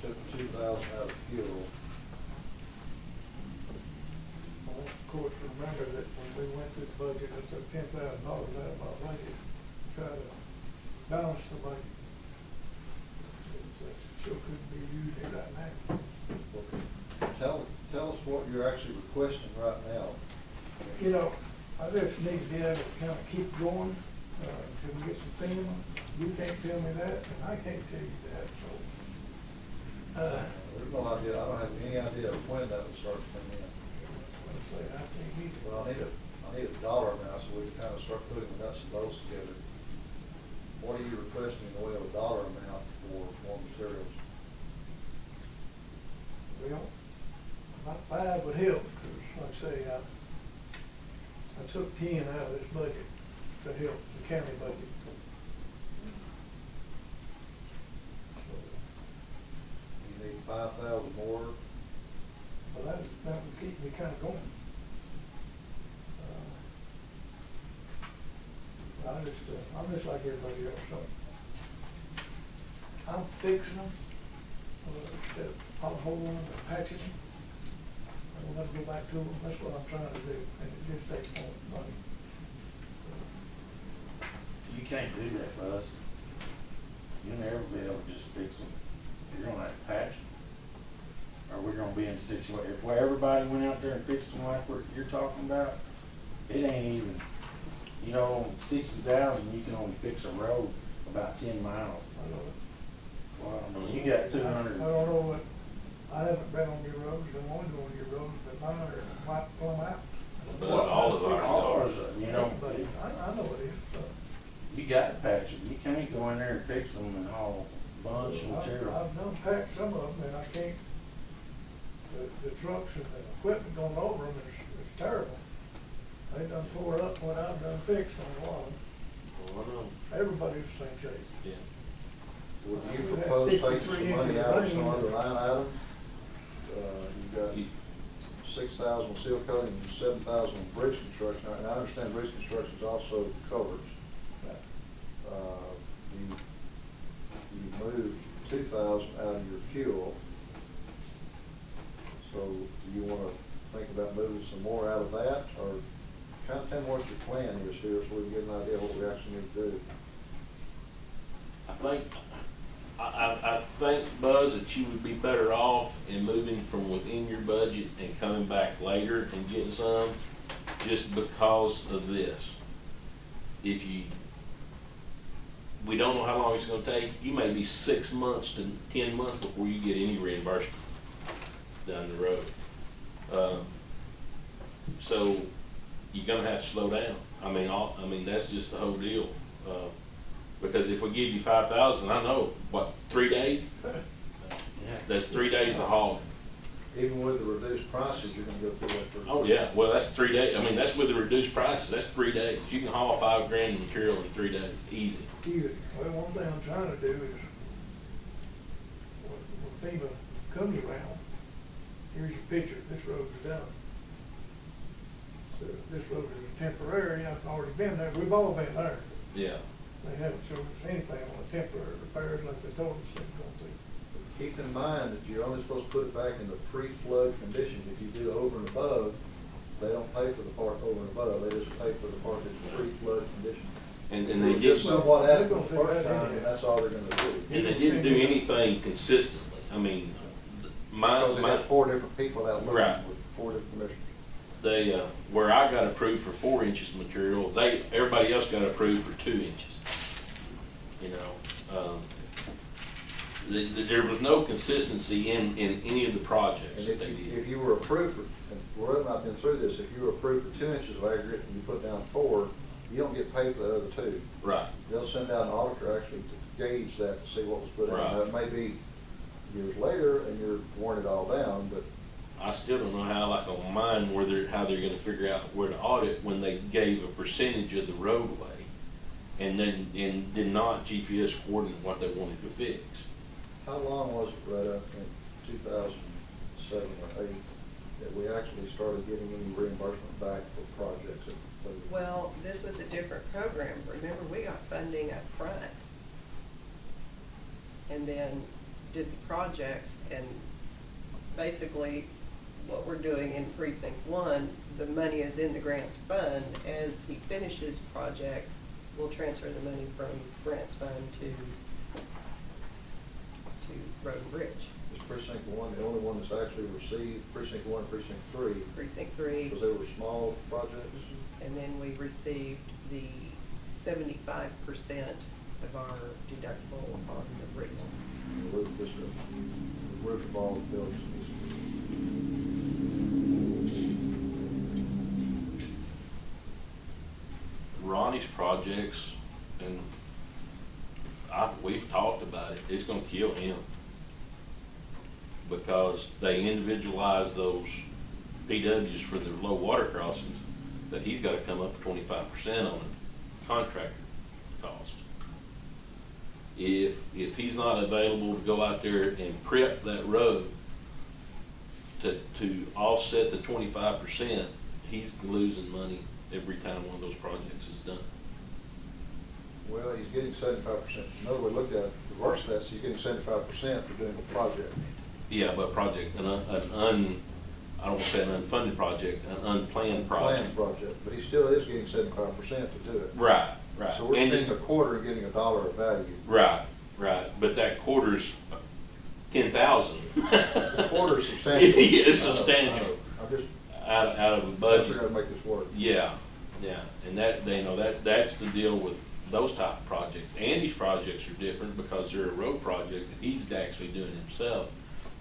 Took 2,000 out of fuel. Well, of course, remember that when we went through the budget, I took $10,000 out of my budget to try to balance the budget. It sure couldn't be used right now. Tell us what you're actually requesting right now. You know, I just need to be able to kind of keep going, until we get some FEMA. You can't tell me that, and I can't tell you that, so. There's no idea, I don't have any idea of when that would start to come in. Let's say I can't either. Well, I need a dollar amount so we can kind of start putting the nuts and bolts together. What are you requesting in the way of a dollar amount for more materials? Well, about 5 would help, because like I say, I took 10 out of this budget to help the county budget. You need 5,000 more. Well, that would keep me kind of going. I'm just like everybody else, so. I'm fixing them, instead of potholing or patching them. I don't have to go back to them, that's what I'm trying to do, and it just takes more money. You can't do that, Buzz. You'll never be able to just fix them. You're gonna have to patch them. Or we're gonna be in a situation, if everybody went out there and fixed them like you're talking about, it ain't even, you know, 60,000, you can only fix a road about 10 miles. I know it. Well, I mean, you got 200. I don't know what, I haven't been on your roads, don't want to go on your roads, but mine are white plumb out. That's all of ours. You know, But I know it is, so. you got to patch them. You can't go in there and fix them and haul a bunch of material. I've done packed some of them, and I can't, the trucks and the equipment going over them is terrible. They done tore up what I've done fixed on a lot of them. Well, I know. Everybody's the same shape. Yeah. Would you propose taking some money out of some other line item? You've got 6,000 seal coating and 7,000 bridge construction, and I understand bridge construction is also covers. You moved 2,000 out of your fuel. So do you want to think about moving some more out of that, or kind of tell me what your plan is here so we can get an idea of what we actually need to do? I think, Buzz, that you would be better off in moving from within your budget and coming back later and getting some, just because of this. We don't know how long it's gonna take. You may be 6 months to 10 months before you get any reimbursement down the road. So you're gonna have to slow down. I mean, that's just the whole deal. Because if we give you 5,000, I know, what, 3 days? That's 3 days of hauling. Even with the reduced prices, you're gonna go through that first. Oh, yeah, well, that's 3 days. I mean, that's with the reduced prices, that's 3 days. You can haul $5 grand in material in 3 days, easy. Well, one thing I'm trying to do is, when FEMA comes around, here's your picture, this road's done. So this road is temporary, I've already been there, we've all been there. Yeah. They haven't shown us anything on the temporary repairs like they told us they were going to. Keep in mind that you're only supposed to put it back in the pre-flood condition. If you do over and above, they don't pay for the part over and above, they just pay for the part that's pre-flood condition. And they did, Just know what happened the They're gonna do first that time, anyway. and that's all they're gonna do. and they didn't do anything consistently. I mean, Because they my, had 4 different people out Right. looking with 4 different commissioners. they, where I got approved for 4 inches of material, everybody else got approved for 2 inches. You know, there was no consistency in any of the projects And that if they you, did. if you were approved for, and Loretta and I've been through this, if you were approved for 2 inches of aggregate and you put down 4, you don't get paid for the other 2. Right. They'll send out an auditor actually to gauge that, to see what was put in. Right. Now, it may be years later and you're worn it all down, but I still don't know how, like on mine, how they're gonna figure out where to audit when they gave a percentage of the roadway and did not GPS coordinate what they wanted to fix. how long was it, Loretta, in 2006 7 or 8, that we actually started getting any reimbursement back for projects that completed. Well, this was a different program. Remember, we got funding up front, and then did the projects, and basically what we're doing in precinct 1, the money is in the grants fund. As he finishes projects, we'll transfer the money from grants fund to Road and Bridge. Is precinct 1 the only one that's actually received, precinct 1 and precinct 3? Precinct 3. Because they were small projects? And then we received the 75% of our deductible on the roofs. The roof, just the roof of all the buildings. Ronnie's projects, and we've talked about it, it's gonna kill him. Because they individualize those PWs for the low water crossings, that he's gotta come up to 25% on a contractor cost. If he's not available to go out there and prep that road to offset the 25%, he's losing money every time one of those projects is done. Well, he's getting 75%. Another way to look at it, the worst of that is he's getting 75% for doing the project. Yeah, but project, I don't want to say an unfunded project, an unplanned project. Planned project, but he still is getting 75% to do it. Right, right. So we're And- spending a quarter and getting $1 of value. Right, right, but that quarter's 10,000. The quarter is substantial. Yeah, it's I know, substantial. I know. I'm just, Out of a I budget. figure I'd make this work. Yeah, yeah, and that's the deal with those type of projects. Andy's projects are different because they're a road project that he's actually doing himself,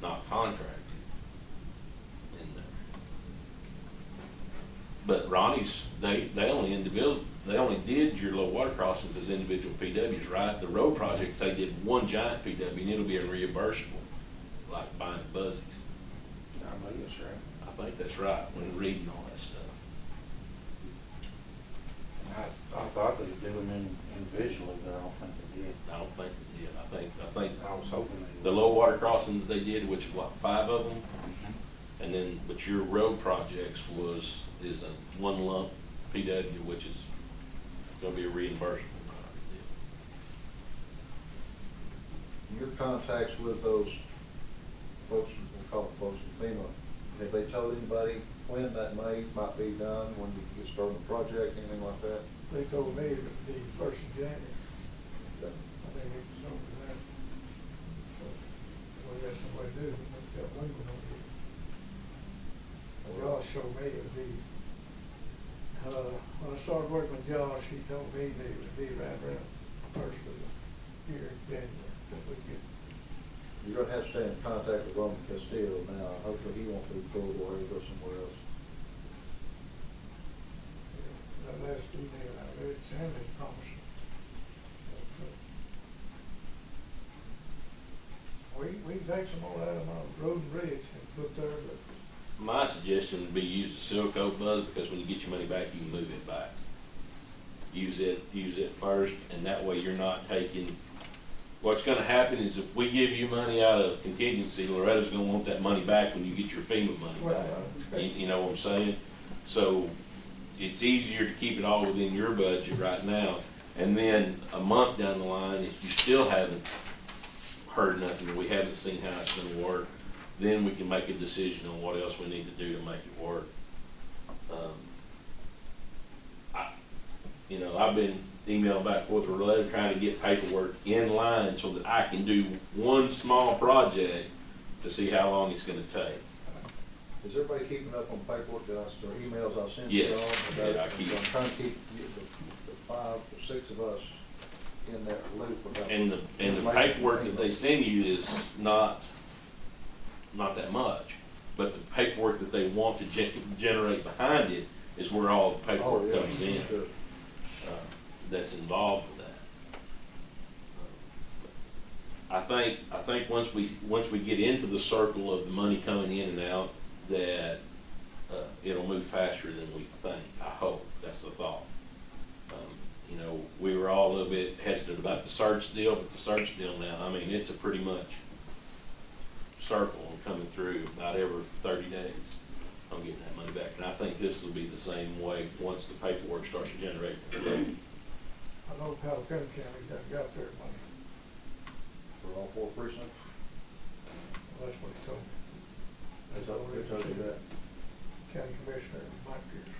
not contracted. And, but Ronnie's, they only did your low water crossings as individual PWs, right? The road projects, they did one giant PW, and it'll be a reimbursable, like buying Buzzies. I believe that's right. I think that's right, when reading all that stuff. I thought they'd do them individually, but I don't think they did. I don't think they did. I think I was hoping they the would. low water crossings they did, which what, 5 of them? And then, but your road projects is a one lump PW, which is gonna be a reimbursable. Your contacts with those folks, we'll call them folks from FEMA, have they told anybody when that might be done, when you get started on the project, anything like that? They told me it would be 1st of January. Okay. I think it's over that. Well, that's the way to do it, we've got moving on it. Josh showed me it would be, when I started working with Josh, he told me that it would be right around 1st of the year, January, that we get. You're gonna have to stay in contact with Roman Castillo now, hopefully he won't be pulled away and go somewhere else. That last email I read sounded promising. We can take some more out of my road and bridge and put there, but My suggestion would be use the seal coat, Buzz, because when you get your money back, you can move it back. Use it first, and that way you're not taking, what's gonna happen is if we give you money out of contingency, Loretta's gonna want that money back when you get your FEMA money Well, back. I You know what I'm saying? So it's easier to keep it all within your budget right now. And then a month down the line, if you still haven't heard nothing, or we haven't seen how it's gonna work, then we can make a decision on what else we need to do to make it work. I've been emailing back and forth with Loretta trying to get paperwork in line so that I can do one small project to see how long it's gonna take. Is everybody keeping up on paperwork that or emails I sent you Yes. all? Yeah, I keep. I'm trying to keep the 5 or 6 of us in that loop about. And the paperwork that they send you is not that much, but the paperwork that they want to generate behind it is where all the paperwork Oh, yeah, comes in. sure. That's involved with that. I think once we get into the circle of the money coming in and out, that it'll move faster than we think. I hope that's the thought. We were all a little bit hesitant about the search deal, but the search deal now, I mean, it's a pretty much circle and coming through about every 30 days on getting that money back. And I think this will be the same way once the paperwork starts generating. I know Pelican County done got their money. For all 4 precincts? Well, that's what he told me. Who told you that? County Commissioner Mike Pierce.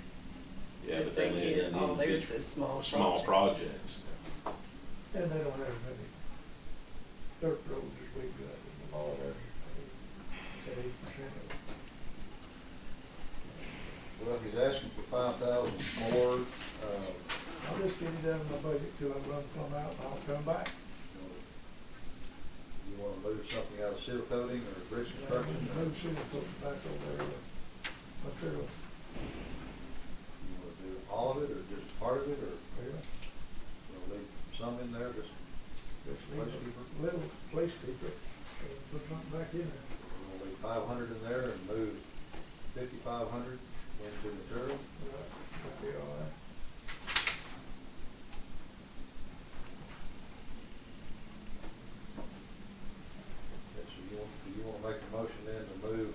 Yeah, but They then did, all theirs is small projects. And they don't have as many dirt roads as we've got, and all that, say 8% of it. Well, he's asking for 5,000 more. I'll just get it down in my budget till I run come out, and I'll come back. You wanna move something out of seal coating or bridge construction? Move city put back over there, material, You wanna do all of it or just part of it, or yeah, you know, leave some in there, just just leave Placekeeper? a little place keeper, and put something back in there. we'll leave 500 in there and move 5,500 into material? Right, that'd be all right. Okay, so you wanna make a motion then to move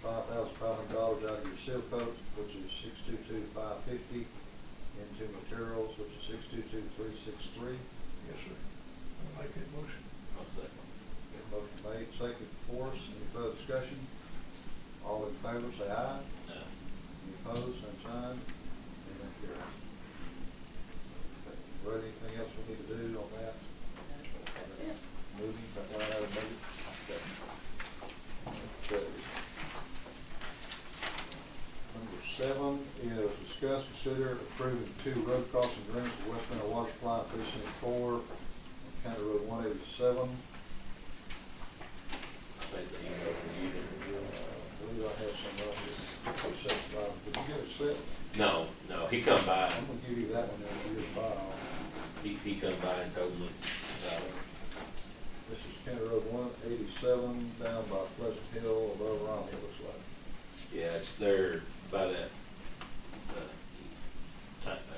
$5,500 out of your seal coat, which is 622,550, into materials, which is 622,363. Yes, sir. I'll make that motion. I'll second. Motion made, second, for us. Any further discussion? All in favor, say aye. No. Any opposed, same sign. And that carries. Okay. Brett, anything else we need to do on that? That's it. Moving, that line item budget? Okay. Okay. Number 7 is discuss, consider approving 2 road crossing agreements with West Middle Water Supply Precinct 4, County Road 187. I think they emailed you. I believe I have some right here. Did you get a set? No, he come by, I'm gonna give you that one there for your file. he come by and told me about it. This is County Road 187 down by Pleasant Hill above Romney, it looks like. Yeah, it's there by that,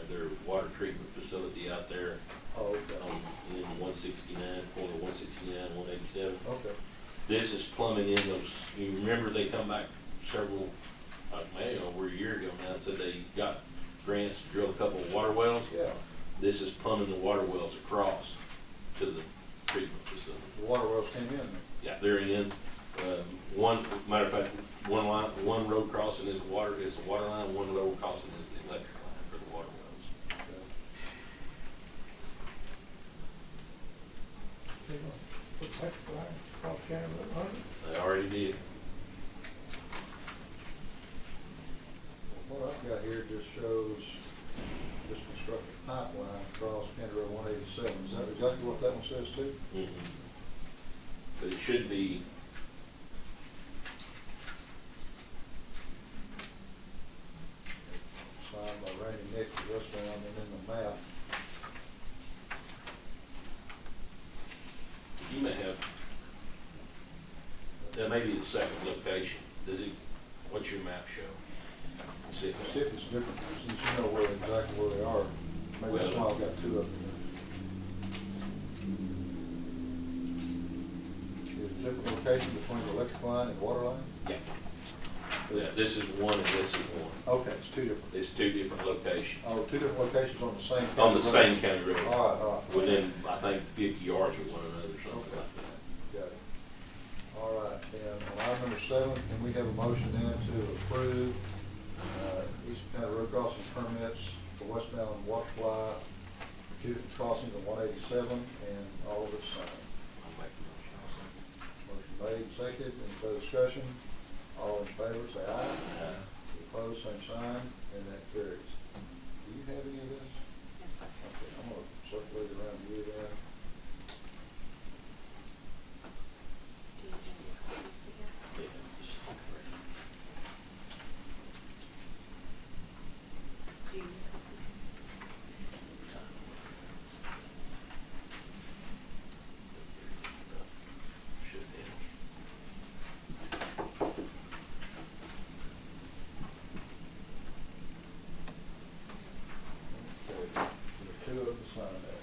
their water treatment facility out there Oh, okay. in 169, corner 169, 187. Okay. This is plumbing in those, you remember they come back several, maybe over a year ago now, and said they got grants to drill a couple of water wells. Yeah, This is plumbing the water wells across to the treatment facility. the water wells came in. Yeah, they're in, one, matter of fact, one road crossing is a water line, one road crossing is the electric line for the water wells. They gonna put back the line, cross County Road 100. They already did. What I've got here just shows just constructed pipeline across County Road 187. Is that exactly what that one says too? But it should be, Signed by Randy Nick, westbound, and then the map. you may have, that may be the second location. Does it, what's your map show? See if See if it's different, since you know where exactly where they are. Maybe that's why I've got 2 of them there. Is a different location between the electric line and water line? Yeah. Yeah, this is one and this is one. Okay, it's 2 different. It's 2 different locations. Oh, 2 different locations on the same. On the county same road. county road. All right. Within, I think, 50 yards of one another, something like that. Got it. All right, and on item number 7, can we have a motion then to approve Eastland County road crossing permits for westbound water supply, 2 different crossings on 187, and all of it signed? I'll make the motion. Motion made, seconded, any further discussion? All in favor, say aye. Opposed, same sign, and that carries. Do you have any of this? Yes, sir. Okay, I'm gonna circulate it around to you then. Do you have your copies together? Yeah, just- Do you need copies? Should be. Okay, there are 2 of them signed there.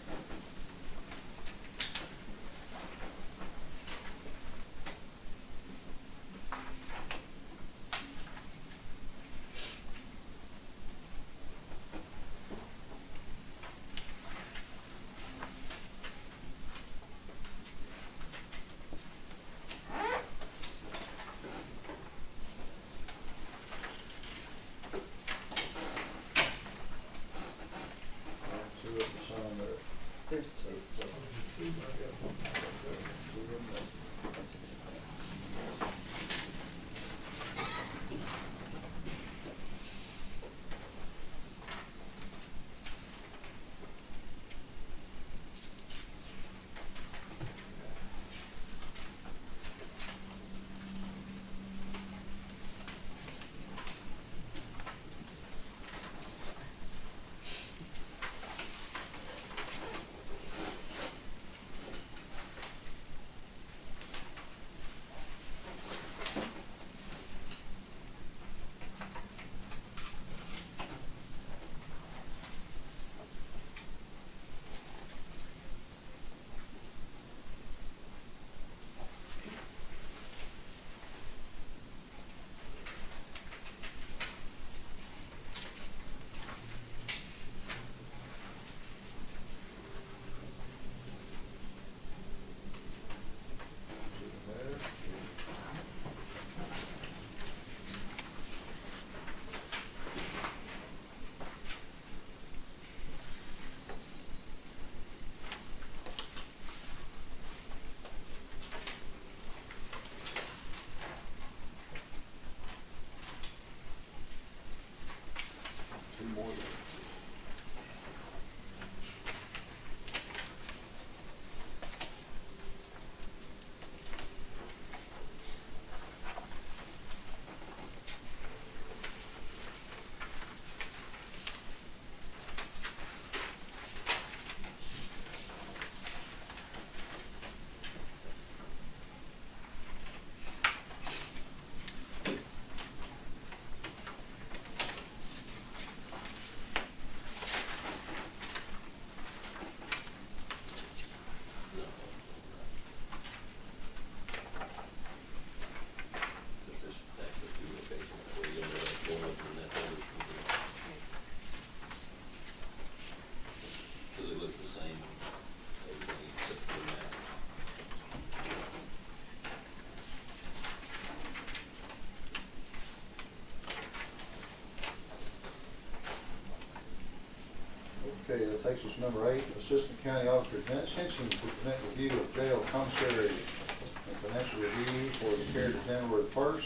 that takes us to number 8, Assistant County Auditor Dennis Henson to present review of jail commissary and financial review for the period of January 1st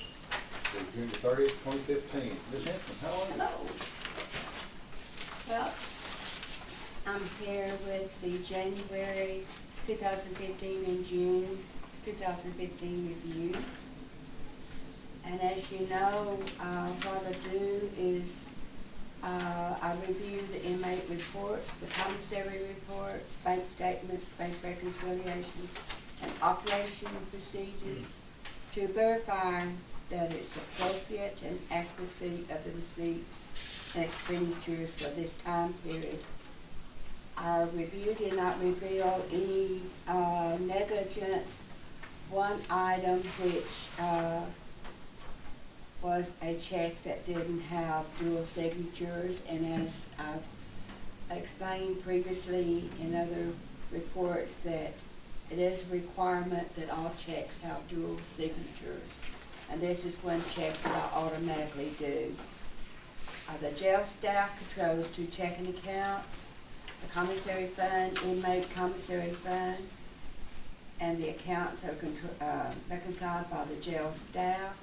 through June 30th, 2015. Ms. Henson, how are you? Hello. Well, I'm here with the January 2015 and June 2015 review. And as you know, what I do is I review the inmate reports, the commissary reports, bank statements, bank reconciliations, and operation procedures to verify that it's appropriate and accuracy of the receipts and expenditures for this time period. Our review did not reveal any negligence. One item which was a check that didn't have dual signatures, and as I've explained previously in other reports, that it is a requirement that all checks have dual signatures, and this is one check that I automatically do. The jail staff controls 2 checking accounts, the commissary fund, inmate commissary fund, and the accounts are reconciled by the jail staff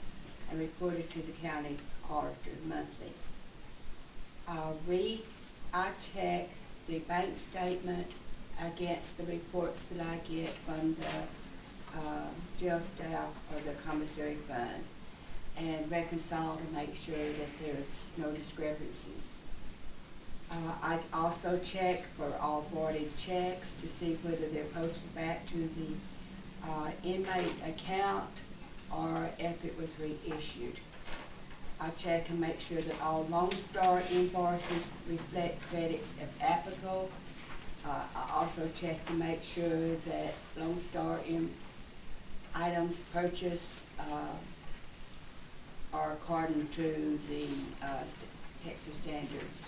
and reported to the county auditor monthly. I check the bank statement against the reports that I get from the jail staff or the commissary fund, and reconcile to make sure that there's no discrepancies. I also check for all voided checks to see whether they're posted back to the inmate account or if it was reissued. I check and make sure that all Lone Star invoices reflect credits if applicable. I also check to make sure that Lone Star items purchased are according to the Texas standards.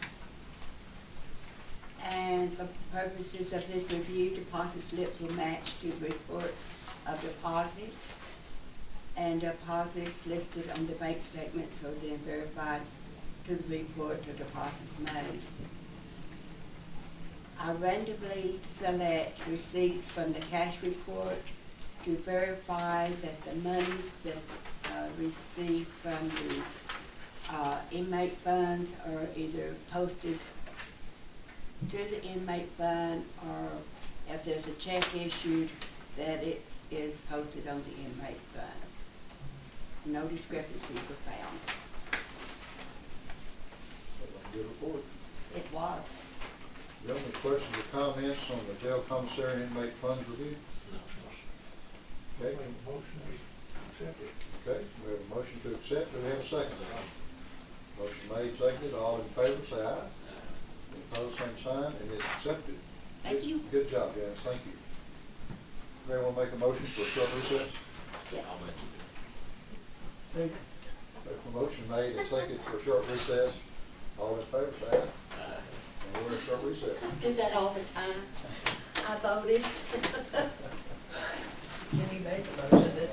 And for purposes of this review, deposit slips will match to reports of deposits, and deposits listed on the bank statement so then verified to the report of deposits made. I randomly select receipts from the cash report to verify that the monies that received from the inmate funds are either posted to the inmate fund, or if there's a check issued, that it is posted on the inmate fund. No discrepancies were found. Good report. It was. You have any questions or comments on the jail commissary inmate funds review? Okay. Make a motion to accept it. Okay, we have a motion to accept. Do we have a second? Motion made, seconded. All in favor, say aye. Any opposed, same sign, and it's accepted. Thank you. Good job, Janice. Thank you. Anyone make a motion for a short recess? Yes. I'll make it. Second. There's a motion made and seconded for a short recess. All in favor, say aye. And we're in a short recess. I do that all the time. I voted. Jimmy made the motion,